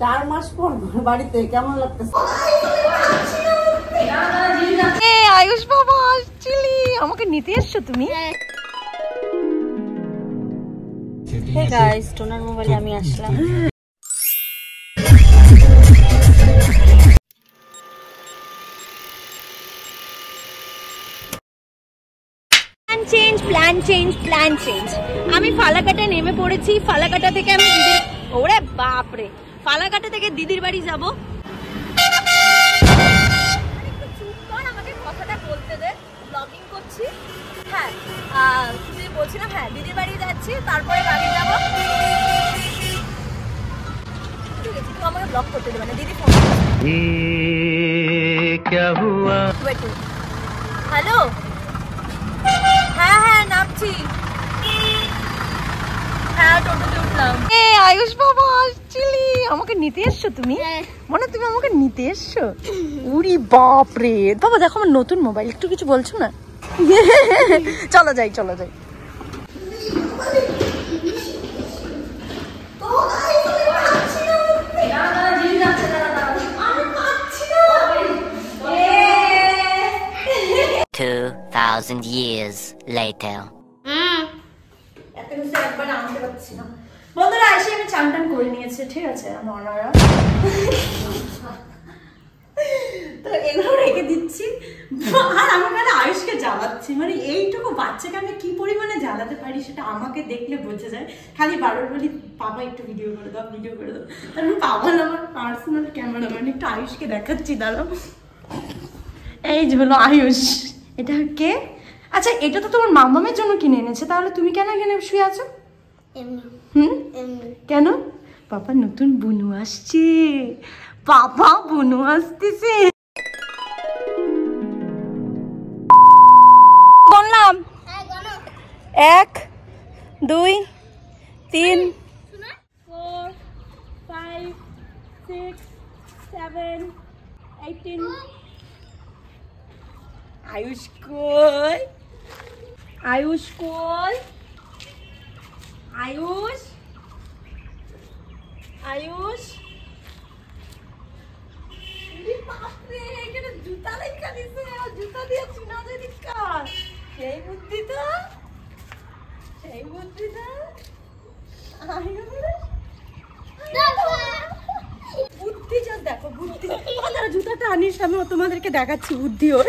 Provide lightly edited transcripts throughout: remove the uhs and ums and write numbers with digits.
4 মাস পর বাড়িতে কেমন লাগতেছে? আয়ুষ বাবা আসছিলি, আমাকে নিতে এসছো তুমি? হে গাইস, টোনার মোবাইলে আমি আসলাম। Plan change. আমি ফালাকাটা নেমে পড়েছি। ফালাকাটা থেকে আমি দিদির, ওরে বাপরে, ফালাকাটা থেকে দিদির বাড়ি যাবো। আমাকে কথাটা বলতে দে, ব্লগিং করছি। হ্যাঁ, বলছিলাম হ্যাঁ দিদির বাড়ি যাচ্ছি, তারপরে বাড়ি যাবো। ঠিক আছে, তুই আমাকে ব্লগ করতে দেবে না, দিদি ফোন। হ্যালো, হ্যাঁ নামছি। হ্যাঁ, টোটোতে উঠলাম। আয়ুষ বাবা আসছিলি, আমাকে নিতে এসছো তুমি? মনে তুমি আমাকে নিতে এসছো? উরি বাপরে বাবা, দেখো আমার নতুন মোবাইল, একটু কিছু বলছো না? চলো যাই। years later. বন্ধুরা এসে আমি চান টান করে নিয়েছি, ঠিক আছে, আমার তো এগুলো রেখে দিচ্ছি। আর আমি মানে আয়ুষকে জ্বালাচ্ছি, মানে এইটুকু বাচ্চাকে আমি কি পরিমাণে জ্বালাতে পারি সেটা আমাকে দেখলে বোঝা যায়। খালি বারবার বলি বাবা একটু ভিডিও করে দাও। তারপর বাবা আমার পার্সোনাল ক্যামেরাম্যান, একটু আয়ুষকে দেখাচ্ছি, দাঁড়াও। এই যে হলো আয়ুষ। এটা কে? আচ্ছা, এটা তো তোমার মামামের জন্য কিনে এনেছে, তাহলে তুমি কেন এখানে শুয়ে আছো? কেন? বাবা নতুন বুনু আসছে, বাবা বুনু আসতেছে। বললাম 1 2 3 4 5 6 7 18। আয়ুষ কই? আয়ুষ এখানে জুতা লেখা দিছে, জুতা দিয়ে চিনা যায় কার? সেই বুদ্ধি তো বুদ্ধি যা দেখো, বুদ্ধি। জুতাটা আনিস, আমি তোমাদেরকে দেখাচ্ছি বুদ্ধি ওর।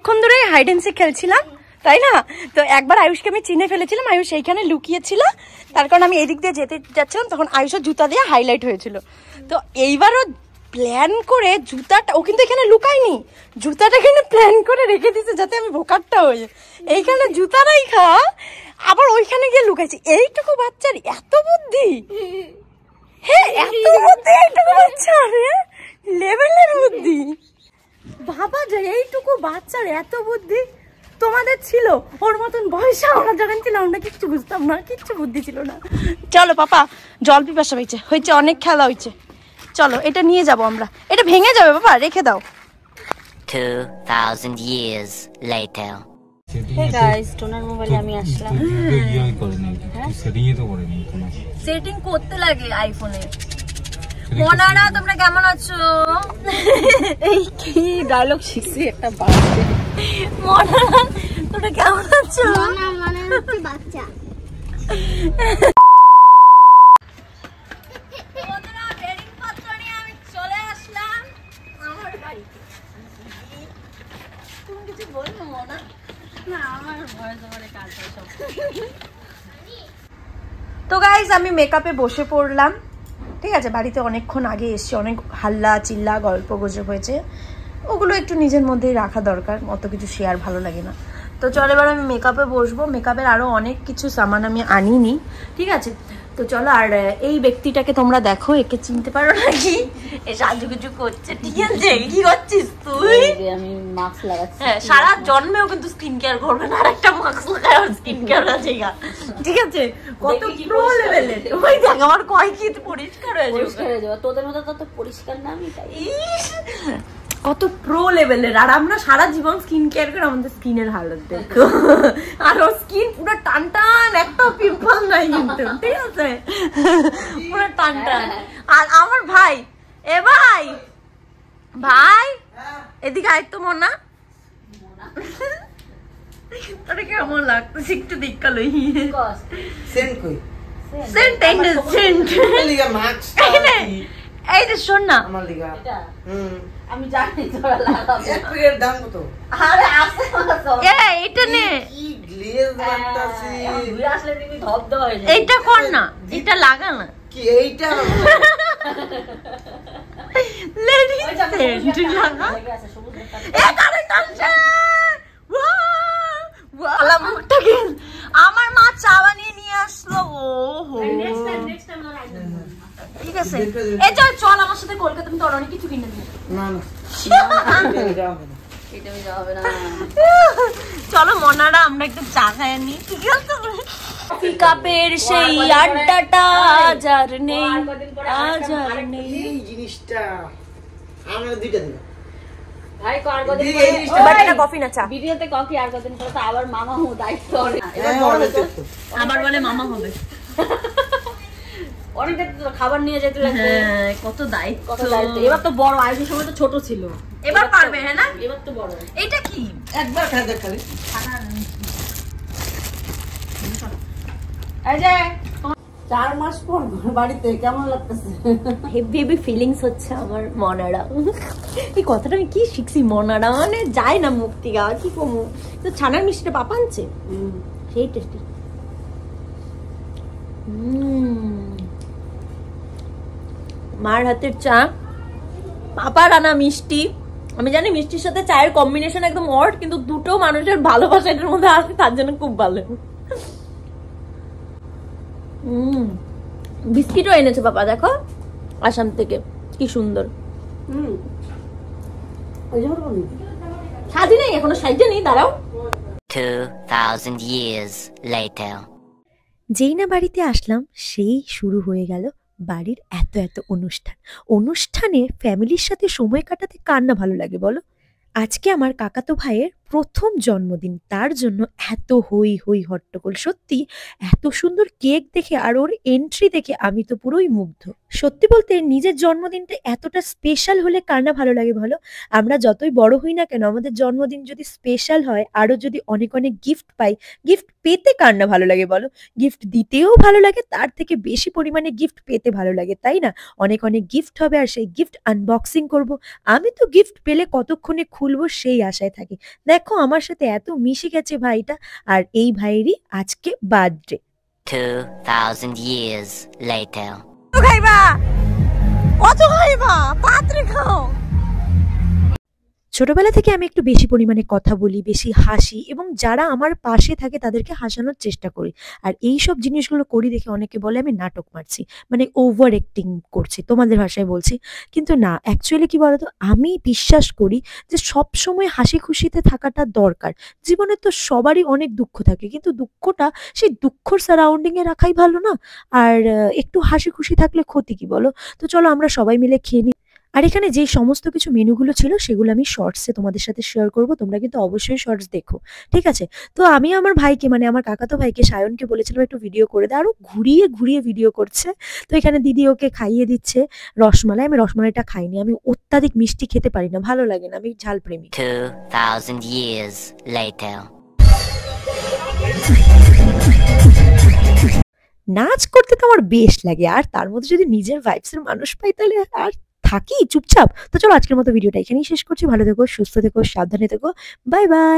অনেকক্ষণ ধরে হাইড এন্ড সিক খেলছিলাম, তাই না? তো একবার আয়ুষকে আমি চিনে ফেলেছিলাম, আয়ুষ এইখানে লুকিয়েছিল, তার কারণ আমি এদিক দিয়ে যেতে যাচ্ছিলাম, তখন আয়ুষের জুতা দিয়ে হাইলাইট হয়েছিল। তো এইবারও প্ল্যান করে জুতাটা, ও কিন্তু এখানে লুকায়নি, জুতাটা কিন্তু প্ল্যান করে রেখে দিয়েছে যাতে আমি বোকারটা হই। এইখানে জুতা রাইখা আবার ওইখানে গিয়ে লুকাইছি। এইটুকু বাচ্চার এত বুদ্ধি! হ্যাঁ, এত বুদ্ধি এইটুকু বাচ্চার, লেভেলের বুদ্ধি। বাবা যে এইটুকু বাচ্চার এত বুদ্ধি তোমাদের ছিল? ওর মতন বয়সে আমরা যখন ছিলাম আমরা কিচ্ছু বুঝতাম না, কিচ্ছু বুদ্ধি ছিল না। চলো পাপা, জল পিপাসা হয়েছে, অনেক খেলা হয়েছে, চলো এটা নিয়ে যাবো আমরা। এটা ভেঙে যাবে বাবা, রেখে দাও। 2000 years later. Hey guys, toner মোবাইলে আমি আসলাম। সেটিং করতে লাগে আইফোনে। মোনারা তোমরা কেমন আছো? এই কি ডায়লগ শিখছি একটা বাচ্চা। মোনারা তোমরা কেমন আছো? মোনা মানে হচ্ছে বাচ্চা। বন্ধুরা বেরিং পত্র নিয়ে আমি চলে আসলাম আমার বাড়িতে। তুমি কিছু বলবো মোনা? না, আমার ভয়েস ওভারে কাজ হয় সব। তো গাইস আমি মেকআপে বসে পড়লাম, ঠিক আছে। বাড়িতে অনেকক্ষণ আগে এসছি, অনেক হাল্লা চিল্লা গল্প গুজব হয়েছে, ওগুলো একটু নিজের মধ্যেই রাখা দরকার, অত কিছু শেয়ার ভালো লাগে না। তো চলো এবার আমি মেকআপে বসবো। মেকআপের আরও অনেক কিছু সামান আমি আনিনি, ঠিক আছে। তো চলো, আর এই ব্যক্তিটাকে তোমরা দেখো, একে চিনতে পারো নাকি? এ সাজুগুজু করছে, ঠিক আছে। কি করছিস তুই? আমি মাস্ক লাগাচ্ছি। হ্যাঁ, সারা জন্মেও কিন্তু স্কিন কেয়ার করবে না, আর একটা মাস্ক লাগায় আর স্কিন কেয়ার আছে, ঠিক আছে। কত প্রো লেভেলের, ওই দেখ আমার কয় কি পরিষ্কার হয়ে যাবে। তোদের মতো তত পরিষ্কার না আমি, তাই কত প্রো লেভেলের। আর আমরা সারা জীবন স্কিন কেয়ার করে আমাদের স্কিনের হালত দেখো। আর ওর স্কিন পুরো টান টান, একটা পিম্পল নাই কিন্তু, ঠিক আছে, পুরো টান টান। আর আমার ভাই, এ ভাই ভাই এদিকে আয় তো মনা, তোর কেমন লাগতেছে একটু দেখা লই। সেন্ট কই? সেন্ট সেন্ট লিগা মাস্ক এই যে শোন না, আমার লিগা আমি জানি তোরা লাগাবো। এক প্যাকেট দাম কত? আরে আছে তো। এটা নে, কি গ্লেজ লাগতাছে। ঘুরে আসলে তুমি ধপ দেওয়া হয়ে যাবে। এইটা কর না, এটা লাগা না। কি এইটা? লেডি ওই যে সেন্ট লাগা। লেগে আছে সবুজ একটা। এখানে টানছে। আলা মুখটা গেল। আমার মা চা বানিয়ে নিয়ে আসলো। ওহো, নেক্সট টাইম আর আইবো। ঠিক আছে, এই চল চল আমার সাথে কলকাতা, তুমি তো অনেক কিছু কিনে দিবে। না না এটা যাবে না। চলো মনারা আমরা একটু চা খাই নি, ঠিক আছে? কফি কাপের সেই আড্ডাটা আজ আর নেই, আজ আর নেই। এই জিনিসটা আমরা দুইটা দিন ভাই কর কদিন এই পরে জিনিসটা বাট এটা কফি না চা। ভিডিওতে কফি আর কদিন পরে তো আবার মামা হো দায়িত্ব অনেক। আবার বলে মামা হবে। অনেক তো খাবার নিয়ে যেতে লাগবে। হ্যাঁ, কত দায়িত্ব। কত দায়িত্ব। এবার তো বড়, আয়োজনের সময় তো ছোট ছিল। এবার পারবে, হ্যাঁ না? এবার তো বড়। এটা কি? একবার খাই দেখ খালি। এই যে 4 মাস পর বাড়িতে কেমন লাগতেছে? হেভি হেভি ফিলিংস হচ্ছে আমার মনারা। এই কথাটা আমি কি শিখছি, মনারা মানে যায় না মুখ থেকে, আর কি কমু। তো ছানার মিষ্টিটা পাপা আনছে, সেই টেস্টি। মার হাতের চা, পাপার আনা মিষ্টি। আমি জানি মিষ্টির সাথে চায়ের কম্বিনেশন একদম অড, কিন্তু দুটো মানুষের ভালোবাসা এটার মধ্যে আছে, তার জন্য খুব ভালো। বিস্কিটও এনেছে পাপা, দেখো আসাম থেকে, কি সুন্দর। ওই যে বলবো সাজি নেই এখনো, সাইজে নেই, দাঁড়াও। 2,000 years later. যেই না বাড়িতে আসলাম সেই শুরু হয়ে গেল বাড়ির এত এত অনুষ্ঠান। অনুষ্ঠানে ফ্যামিলির সাথে সময় কাটাতে কার না ভালো লাগে বলো? আজকে আমার কাকাতো ভাইয়ের প্রথম জন্মদিন, তার জন্য এত হই হই হট্টগোল। সত্যি এত সুন্দর কেক দেখে আর ওর এন্ট্রি দেখে আমি তো পুরোই মুগ্ধ। সত্যি বলতে নিজের জন্মদিনটা এতটা স্পেশাল হলে কার না ভালো লাগে বলো? আমরা যতই বড় হই না কেন, আমাদের জন্মদিন যদি স্পেশাল হয়, আরো যদি অনেক অনেক গিফট পাই, গিফট পেতে কার না ভালো লাগে বলো? গিফট দিতেও ভালো লাগে, তার থেকে বেশি পরিমাণে গিফট পেতে ভালো লাগে, তাই না? অনেক অনেক গিফট হবে আর সেই গিফট আনবক্সিং করব। আমি তো গিফট পেলে কতক্ষণে খুলবো সেই আশায় থাকি। দেখো আমার সাথে এত মিশে গেছে ভাইটা, আর এই ভাইয়েরই আজকে বার্থডে। 2,000 years later. খাইবা কত খাইবা, তাড়াতাড়ি খাও। ছোটবেলা থেকে আমি একটু বেশি পরিমাণে কথা বলি, বেশি হাসি, এবং যারা আমার পাশে থাকে তাদেরকে হাসানোর চেষ্টা করি। আর এই সব জিনিসগুলো করি দেখে অনেকে বলে আমি নাটক মারছি, মানে ওভার অ্যাক্টিং করছি, তোমাদের ভাষায় বলছি। কিন্তু না, অ্যাকচুয়ালি কি বলতো, আমি বিশ্বাস করি যে সব সময় হাসি খুশিতে থাকাটা দরকার। জীবনে তো সবারই অনেক দুঃখ থাকে, কিন্তু দুঃখটা সেই দুঃখর সারাউন্ডিং এ রাখাই ভালো না? আর একটু হাসি খুশি থাকলে ক্ষতি কি বলো? তো চলো আমরা সবাই মিলে খেয়ে নিই। আর এখানে যে সমস্ত কিছু মেনুগুলো ছিল সেগুলো আমি শর্টসে তোমাদের সাথে শেয়ার করব, তোমরা কিন্তু অবশ্যই শর্টস দেখো, ঠিক আছে? তো আমি আমার ভাইকে, মানে আমার কাকাতো ভাইকে সায়নকে বলেছিলাম একটু ভিডিও করে দেয়, আরো ঘুরিয়ে ঘুরিয়ে ভিডিও করছে। তো এখানে দিদি ওকে খাইয়ে দিচ্ছে রসমালাই। আমি রসমালাইটা খাইনি, আমি অত্যাধিক মিষ্টি খেতে পারি না, ভালো লাগে না, আমি ঝাল প্রেমী। 2,000 years later. নাচ করতে তো আমার বেশ লাগে, আর তার মধ্যে যদি নিজের ভাইবসের মানুষ পাই তাহলে আর থাকি চুপচাপ। তো চলো আজকের মতো ভিডিওটা এখানেই শেষ করছি। ভালো থেকো, সুস্থ থেকো, সাবধানে থেকো, বাই বাই।